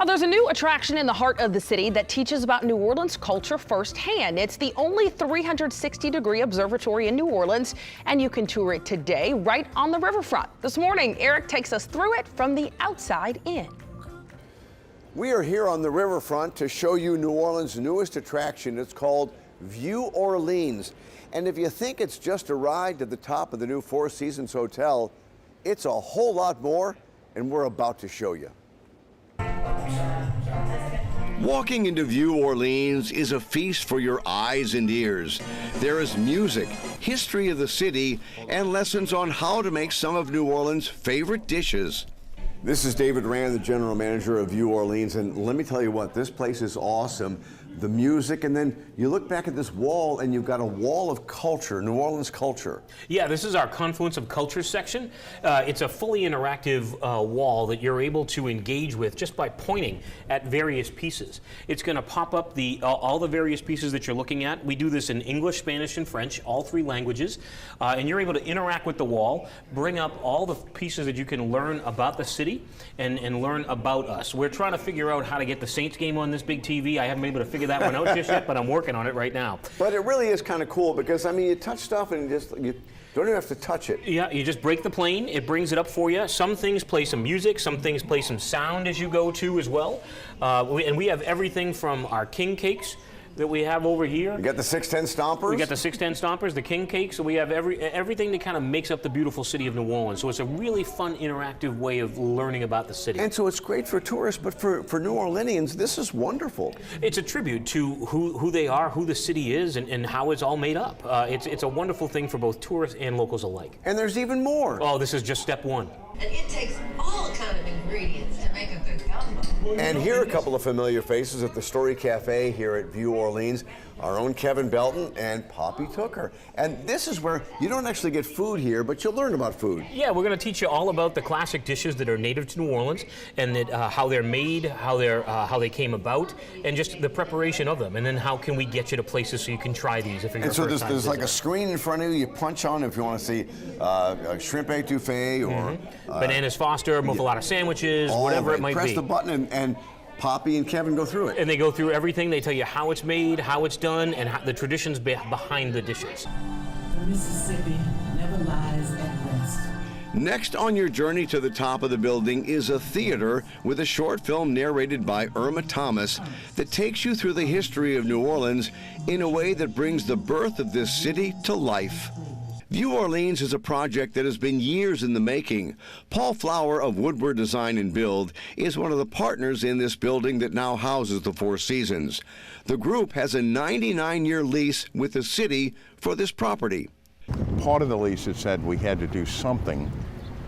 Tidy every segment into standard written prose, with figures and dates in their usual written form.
There's a new attraction in the heart of the city that teaches about New Orleans culture firsthand. It's the only 360-degree observatory in New Orleans, and you can tour it today right on the riverfront. This morning, Eric takes us through it from the outside in. We are here on the riverfront to show you New Orleans' newest attraction. It's called VUE Orleans. And if you think it's just a ride to the top of the new Four Seasons Hotel, it's a whole lot more, and we're about to show you. Walking into VUE Orleans is a feast for your eyes and ears. There is music, history of the city, and lessons on how to make some of New Orleans' favorite dishes. This is David Rand, the general manager of VUE Orleans, and let me tell you what, this place is awesome. The music, and then you look back at this wall and you've got a wall of culture, New Orleans culture. Yeah, this is our Confluence of Cultures section. It's a fully interactive wall that you're able to engage with just by pointing at various pieces. It's going to pop up all the various pieces that you're looking at. We do this in English, Spanish, and French, all three languages. And you're able to interact with the wall, bring up all the pieces that you can learn about the city and learn about us. We're trying to figure out how to get the Saints game on this big TV. I haven't been able to figure that one out just yet, but I'm working on it right now. But it really is kind of cool because, I mean, you touch stuff and you don't even have to touch it. Yeah, you just break the plane, it brings it up for you. Some things play some music, some things play some sound as you go to as well. And we have everything from our king cakes that we have over here. You got the 610 stompers? We got the 610 stompers, the king cakes, so we have everything that kind of makes up the beautiful city of New Orleans. So it's a really fun, interactive way of learning about the city. And so it's great for tourists, but for New Orleanians, this is wonderful. It's a tribute to who they are, who the city is, and how it's all made up. It's a wonderful thing for both tourists and locals alike. And there's even more. Oh, this is just step one. And it takes all kind of ingredients to make a good gumbo. And here are a couple of familiar faces at the Story Cafe here at VUE Orleans. Our own Kevin Belton and Poppy Tooker. And this is where you don't actually get food here, but you'll learn about food. Yeah, we're going to teach you all about the classic dishes that are native to New Orleans, and that, how they're made, how they came about, and just the preparation of them. And then how can we get you to places so you can try these if you're And so there's like a screen in front of you. You punch on if you want to see a shrimp etouffee or bananas Foster, muffaletta sandwiches, whatever it might be. Press the button and Poppy and Kevin go through it. And they go through everything. They tell you how it's made, how it's done, and the traditions behind the dishes. The Mississippi never lies at rest. Next on your journey to the top of the building is a theater with a short film narrated by Irma Thomas that takes you through the history of New Orleans in a way that brings the birth of this city to life. VUE Orleans is a project that has been years in the making. Paul Flower of Woodward Design and Build is one of the partners in this building that now houses the Four Seasons. The group has a 99-year lease with the city for this property. Part of the lease had said we had to do something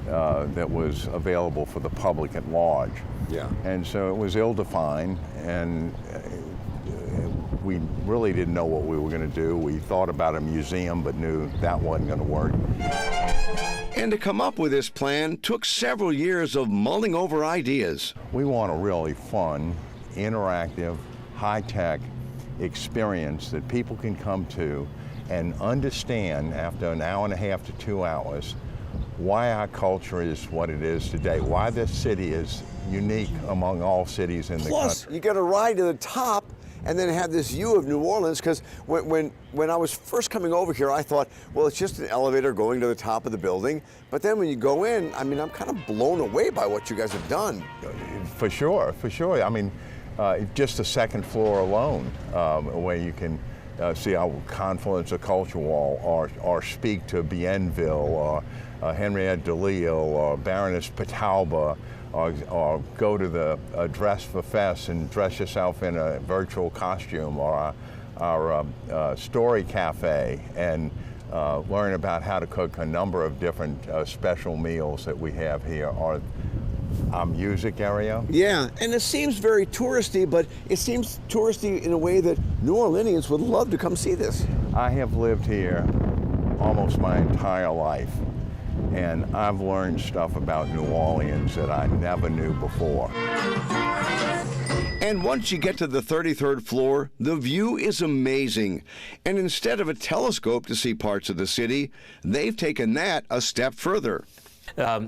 that was available for the public at large. Yeah. And so it was ill-defined, and we really didn't know what we were going to do. We thought about a museum, but knew that wasn't going to work. And to come up with this plan took several years of mulling over ideas. We want a really fun, interactive, high-tech experience that people can come to and understand after an hour and a half to 2 hours why our culture is what it is today, why this city is unique among all cities in the country. Plus, you get a ride to the top and then have this view of New Orleans, because when I was first coming over here, I thought, well, it's just an elevator going to the top of the building. But then when you go in, I mean, I'm kind of blown away by what you guys have done. For sure, for sure. I mean, just the second floor alone, where you can see our Confluence of Culture Wall, or speak to Bienville, or Henriette DeLille, or Baroness Petauba, or go to the Dress for Fest and dress yourself in a virtual costume, or our Story Cafe, and learn about how to cook a number of different special meals that we have here, or our music area. Yeah, and it seems very touristy, but it seems touristy in a way that New Orleanians would love to come see this. I have lived here almost my entire life, and I've learned stuff about New Orleans that I never knew before. And once you get to the 33rd floor, the view is amazing. And instead of a telescope to see parts of the city, they've taken that a step further.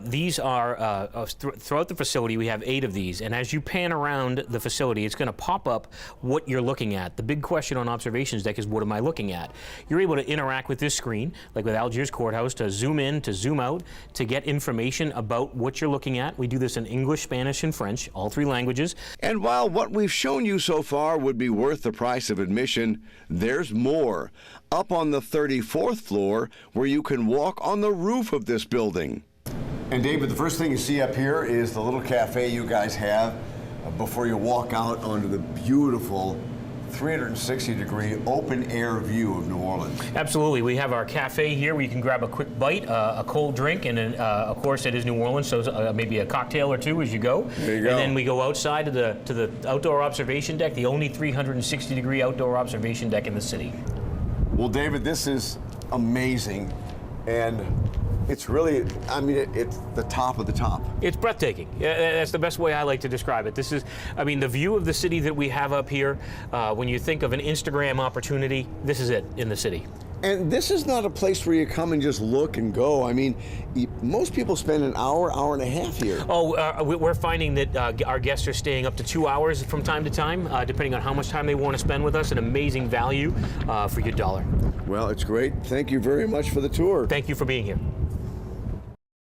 These are throughout the facility. We have 8 of these, and as you pan around the facility, it's going to pop up what you're looking at. The big question on observations deck is, what am I looking at? You're able to interact with this screen, like with Algiers Courthouse, to zoom in, to zoom out, to get information about what you're looking at. We do this in English, Spanish, and French, all 3 languages. And while what we've shown you so far would be worth the price of admission, there's more. Up on the 34th floor, where you can walk on the roof of this building. And David, the first thing you see up here is the little cafe you guys have before you walk out onto the beautiful 360-degree open-air view of New Orleans. Absolutely. We have our cafe here where you can grab a quick bite, a cold drink, and of course it is New Orleans, so maybe a cocktail or 2 as you go. There you go. And then we go outside to the outdoor observation deck, the only 360-degree outdoor observation deck in the city. Well, David, this is amazing, and it's really, I mean, it's the top of the top. It's breathtaking. Yeah, that's the best way I like to describe it. This is, I mean, the view of the city that we have up here, when you think of an Instagram opportunity, this is it in the city. And this is not a place where you come and just look and go. I mean, most people spend an hour, hour and a half here. Oh, we're finding that our guests are staying up to 2 hours from time to time, depending on how much time they want to spend with us. An amazing value for your dollar. Well, it's great. Thank you very much for the tour. Thank you for being here.